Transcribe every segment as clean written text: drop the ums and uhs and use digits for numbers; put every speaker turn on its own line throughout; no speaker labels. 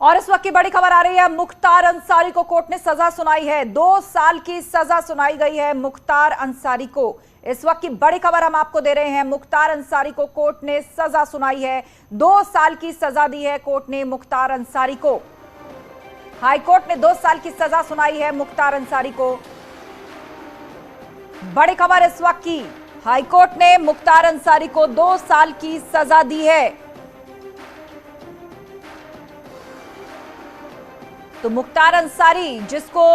और इस वक्त की बड़ी खबर आ रही है, मुख्तार अंसारी को कोर्ट ने सजा सुनाई है। 2 साल की सजा सुनाई गई है मुख्तार अंसारी को। इस वक्त की बड़ी खबर हम आपको दे रहे हैं, मुख्तार अंसारी को कोर्ट ने सजा सुनाई है। 2 साल की सजा दी है कोर्ट ने मुख्तार अंसारी को। हाईकोर्ट ने 2 साल की सजा सुनाई है मुख्तार अंसारी को। बड़ी खबर इस वक्त की, हाईकोर्ट ने मुख्तार अंसारी को 2 साल की सजा दी है। तो मुख्तार अंसारी, जिसको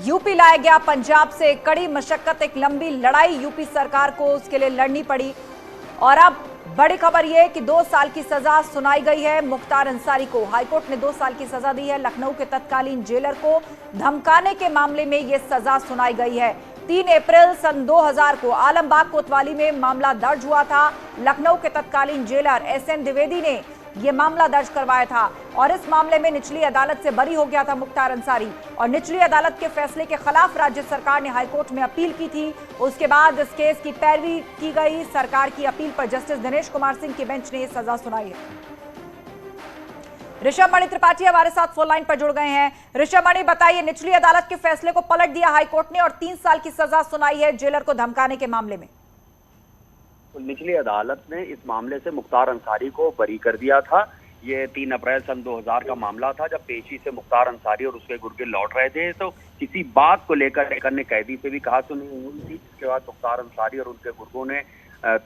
यूपी लाया गया पंजाब से, कड़ी मशक्कत, एक लंबी लड़ाई यूपी सरकार को उसके लिए लड़नी पड़ी, और अब बड़ी खबर यह कि 2 साल की सजा सुनाई गई है मुख्तार अंसारी को। हाईकोर्ट ने 2 साल की सजा दी है। लखनऊ के तत्कालीन जेलर को धमकाने के मामले में यह सजा सुनाई गई है। 3 अप्रैल सन 2000 को आलमबाग कोतवाली में मामला दर्ज हुआ था। लखनऊ के तत्कालीन जेलर SN द्विवेदी ने यह मामला दर्ज करवाया था, और इस मामले में निचली अदालत से बरी हो गया था मुख्तार अंसारी, और निचली अदालत के फैसले के खिलाफ राज्य सरकार ने हाईकोर्ट में अपील की थी। उसके बाद इस केस की पैरवी की गई। सरकार की अपील पर जस्टिस दिनेश कुमार सिंह की बेंच ने यह सजा सुनाई है। ऋषभ मणि त्रिपाठी हमारे साथ फोन लाइन पर जुड़ गए हैं। ऋषभ मणि, बताइए, निचली अदालत के फैसले को पलट दिया हाईकोर्ट ने और 3 साल की सजा सुनाई है जेलर को धमकाने के मामले में।
तो निचली अदालत ने इस मामले से मुख्तार अंसारी को बरी कर दिया था। ये 3 अप्रैल सन 2000 का मामला था, जब पेशी से मुख्तार अंसारी और उसके गुर्गे लौट रहे थे। तो किसी बात को लेकर ने कैदी से भी कहा सुनी हुई थी, जिसके बाद मुख्तार अंसारी और उनके गुर्गों ने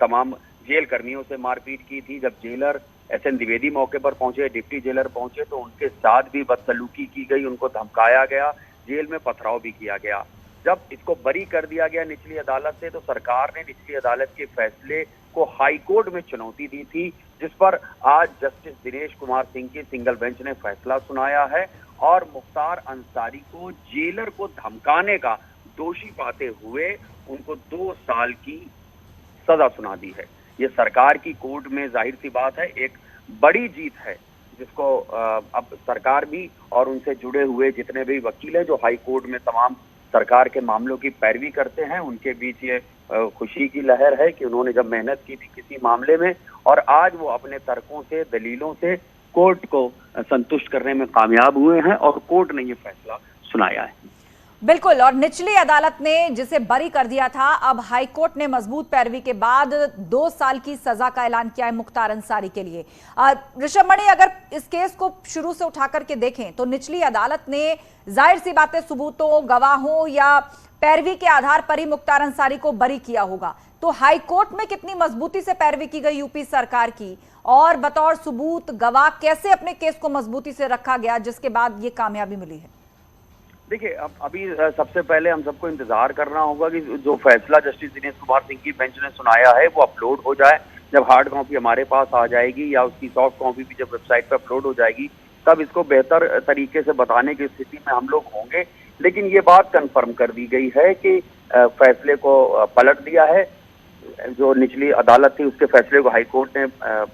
तमाम जेल कर्मियों से मारपीट की थी। जब जेलर SN द्विवेदी मौके पर पहुंचे, डिप्टी जेलर पहुंचे, तो उनके साथ भी बदसलूकी की गई, उनको धमकाया गया, जेल में पथराव भी किया गया। जब इसको बरी कर दिया गया निचली अदालत से, तो सरकार ने निचली अदालत के फैसले को हाईकोर्ट में चुनौती दी थी, जिस पर आज जस्टिस दिनेश कुमार सिंह की सिंगल बेंच ने फैसला सुनाया है और मुख्तार अंसारी को जेलर को धमकाने का दोषी पाते हुए उनको 2 साल की सजा सुना दी है। ये सरकार की कोर्ट में जाहिर सी बात है एक बड़ी जीत है, जिसको अब सरकार भी और उनसे जुड़े हुए जितने भी वकील हैं जो हाई कोर्ट में तमाम सरकार के मामलों की पैरवी करते हैं, उनके बीच ये खुशी की लहर है कि उन्होंने जब मेहनत की थी किसी मामले में, और आज वो अपने तर्कों से, दलीलों से कोर्ट को संतुष्ट करने में कामयाब हुए हैं और कोर्ट ने ये फैसला सुनाया है।
बिल्कुल, और निचली अदालत ने जिसे बरी कर दिया था, अब हाईकोर्ट ने मजबूत पैरवी के बाद 2 साल की सजा का ऐलान किया है मुख्तार अंसारी के लिए। ऋषभ मणि, अगर इस केस को शुरू से उठा करके देखें तो निचली अदालत ने जाहिर सी बातें सबूतों, गवाहों या पैरवी के आधार पर ही मुख्तार अंसारी को बरी किया होगा। तो हाईकोर्ट में कितनी मजबूती से पैरवी की गई यूपी सरकार की, और बतौर सबूत गवाह कैसे अपने केस को मजबूती से रखा गया, जिसके बाद ये कामयाबी मिली है?
देखिए, अब अभी सबसे पहले हम सबको इंतजार करना होगा कि जो फैसला जस्टिस दिनेश कुमार सिंह की बेंच ने सुनाया है वो अपलोड हो जाए। जब हार्ड कॉपी हमारे पास आ जाएगी या उसकी सॉफ्ट कॉपी भी जब वेबसाइट पर अपलोड हो जाएगी, तब इसको बेहतर तरीके से बताने की स्थिति में हम लोग होंगे। लेकिन ये बात कंफर्म कर दी गई है कि फैसले को पलट दिया है। जो निचली अदालत थी उसके फैसले को हाईकोर्ट ने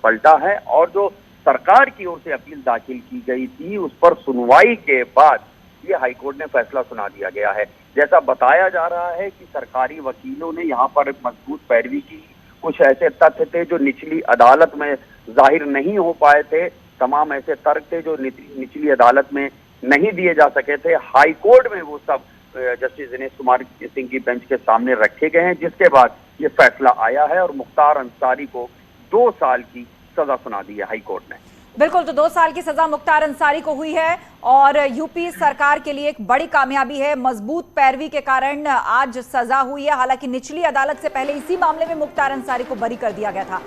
पलटा है, और जो सरकार की ओर से अपील दाखिल की गई थी उस पर सुनवाई के बाद ये हाईकोर्ट ने फैसला सुना दिया गया है। जैसा बताया जा रहा है कि सरकारी वकीलों ने यहाँ पर मजबूत पैरवी की, कुछ ऐसे तथ्य थे जो निचली अदालत में जाहिर नहीं हो पाए थे, तमाम ऐसे तर्क थे जो निचली अदालत में नहीं दिए जा सके थे, हाईकोर्ट में वो सब जस्टिस दिनेश कुमार सिंह की बेंच के सामने रखे गए हैं, जिसके बाद ये फैसला आया है और मुख्तार अंसारी को 2 साल की सजा सुना दी है हाईकोर्ट ने।
बिल्कुल, तो 2 साल की सजा मुख्तार अंसारी को हुई है, और यूपी सरकार के लिए एक बड़ी कामयाबी है। मजबूत पैरवी के कारण आज सजा हुई है। हालांकि निचली अदालत से पहले इसी मामले में मुख्तार अंसारी को बरी कर दिया गया था।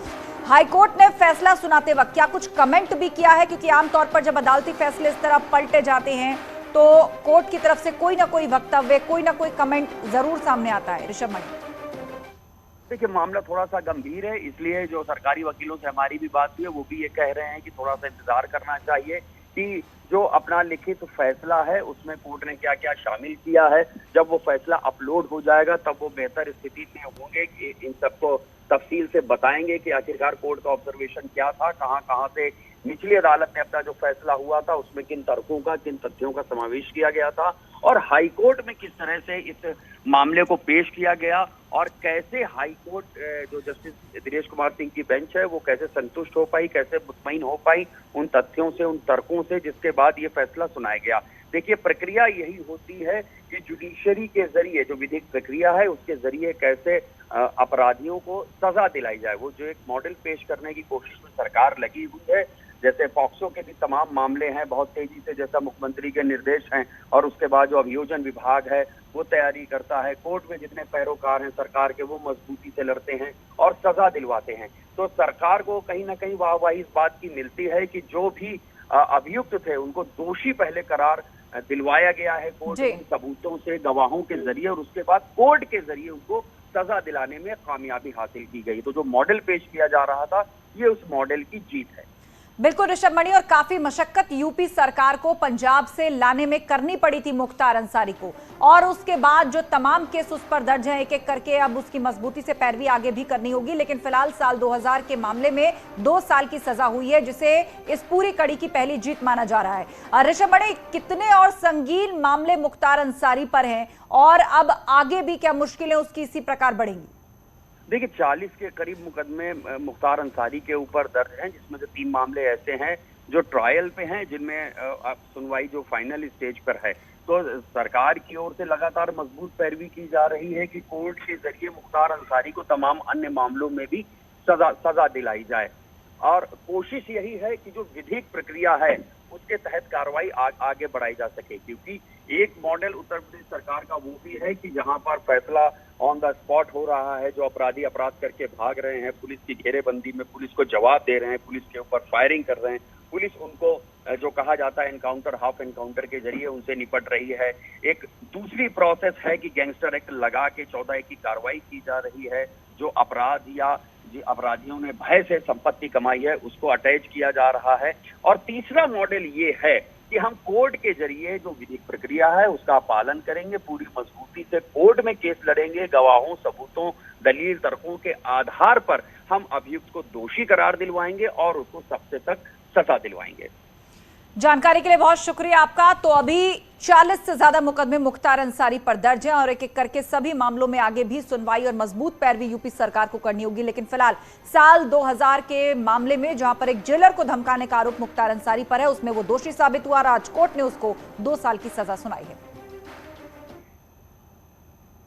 हाईकोर्ट ने फैसला सुनाते वक्त क्या कुछ कमेंट भी किया है? क्योंकि आमतौर पर जब अदालती फैसले इस तरह पलटे जाते हैं तो कोर्ट की तरफ से कोई ना कोई वक्तव्य, कोई ना कोई कमेंट जरूर सामने आता है। ऋषभ मणि,
देखिए, मामला थोड़ा सा गंभीर है, इसलिए जो सरकारी वकीलों से हमारी भी बात हुई है वो भी ये कह रहे हैं कि थोड़ा सा इंतजार करना चाहिए कि जो अपना लिखित फैसला है उसमें कोर्ट ने क्या क्या शामिल किया है। जब वो फैसला अपलोड हो जाएगा तब वो बेहतर स्थिति में होंगे कि इन सबको तफसील से बताएंगे कि आखिरकार कोर्ट का ऑब्जर्वेशन क्या था, कहाँ कहाँ से निचली अदालत ने अपना जो फैसला हुआ था उसमें किन तर्कों का, किन तथ्यों का समावेश किया गया था और हाईकोर्ट में किस तरह से इस मामले को पेश किया गया और कैसे हाईकोर्ट जो जस्टिस दिनेश कुमार सिंह की बेंच है वो कैसे संतुष्ट हो पाई, कैसे मुतमईन हो पाई उन तथ्यों से, उन तर्कों से, जिसके बाद ये फैसला सुनाया गया। देखिए, प्रक्रिया यही होती है कि जुडिशरी के जरिए जो विधिक प्रक्रिया है उसके जरिए कैसे अपराधियों को सजा दिलाई जाए, वो जो एक मॉडल पेश करने की कोशिश में सरकार लगी हुई है। जैसे पॉक्सो के भी तमाम मामले हैं, बहुत तेजी से जैसा मुख्यमंत्री के निर्देश हैं और उसके बाद जो अभियोजन विभाग है वो तैयारी करता है, कोर्ट में जितने पैरोकार हैं सरकार के वो मजबूती से लड़ते हैं और सजा दिलवाते हैं। तो सरकार को कहीं ना कहीं वाहवाही इस बात की मिलती है कि जो भी अभियुक्त थे उनको दोषी पहले करार दिलवाया गया है कोर्ट में सबूतों से, गवाहों के जरिए, और उसके बाद कोर्ट के जरिए उनको सजा दिलाने में कामयाबी हासिल की गई। तो जो मॉडल पेश किया जा रहा था ये उस मॉडल की जीत है।
बिल्कुल ऋषभ मणि, और काफी मशक्कत यूपी सरकार को पंजाब से लाने में करनी पड़ी थी मुख्तार अंसारी को, और उसके बाद जो तमाम केस उस पर दर्ज हैं एक एक करके अब उसकी मजबूती से पैरवी आगे भी करनी होगी। लेकिन फिलहाल साल 2000 के मामले में 2 साल की सजा हुई है, जिसे इस पूरी कड़ी की पहली जीत माना जा रहा है। ऋषभ मणि, कितने और संगीन मामले मुख्तार अंसारी पर हैं और अब आगे भी क्या मुश्किलें उसकी इसी प्रकार बढ़ेंगी?
देखिए, 40 के करीब मुकदमे मुख्तार अंसारी के ऊपर दर्ज हैं, जिसमें से 3 मामले ऐसे हैं जो ट्रायल पे हैं, जिनमें सुनवाई जो फाइनल स्टेज पर है। तो सरकार की ओर से लगातार मजबूत पैरवी की जा रही है कि कोर्ट के जरिए मुख्तार अंसारी को तमाम अन्य मामलों में भी सजा दिलाई जाए, और कोशिश यही है कि जो विधिक प्रक्रिया है उसके तहत कार्रवाई आगे बढ़ाई जा सके। क्योंकि एक मॉडल उत्तर प्रदेश सरकार का वो भी है कि जहां पर फैसला ऑन द स्पॉट हो रहा है, जो अपराधी अपराध करके भाग रहे हैं, पुलिस की घेरेबंदी में पुलिस को जवाब दे रहे हैं, पुलिस के ऊपर फायरिंग कर रहे हैं, पुलिस उनको जो कहा जाता है एनकाउंटर, हाफ एनकाउंटर के जरिए उनसे निपट रही है। एक दूसरी प्रोसेस है कि गैंगस्टर एक्ट लगा के 14 की कार्रवाई की जा रही है, जो अपराध या अपराधियों ने भय से संपत्ति कमाई है उसको अटैच किया जा रहा है। और तीसरा मॉडल ये है कि हम कोर्ट के जरिए जो विधिक प्रक्रिया है उसका पालन करेंगे, पूरी मजबूती से कोर्ट में केस लड़ेंगे, गवाहों, सबूतों, दलील, तर्कों के आधार पर हम अभियुक्त को दोषी करार दिलवाएंगे और उसको सबसे तक सजा दिलवाएंगे।
जानकारी के लिए बहुत शुक्रिया आपका। तो अभी 40 से ज्यादा मुकदमे मुख्तार अंसारी पर दर्ज हैं और एक एक करके सभी मामलों में आगे भी सुनवाई और मजबूत पैरवी यूपी सरकार को करनी होगी। लेकिन फिलहाल साल 2000 के मामले में जहां पर एक जेलर को धमकाने का आरोप मुख्तार अंसारी पर है, उसमें वो दोषी साबित हुआ, राजकोट ने उसको 2 साल की सजा सुनाई है।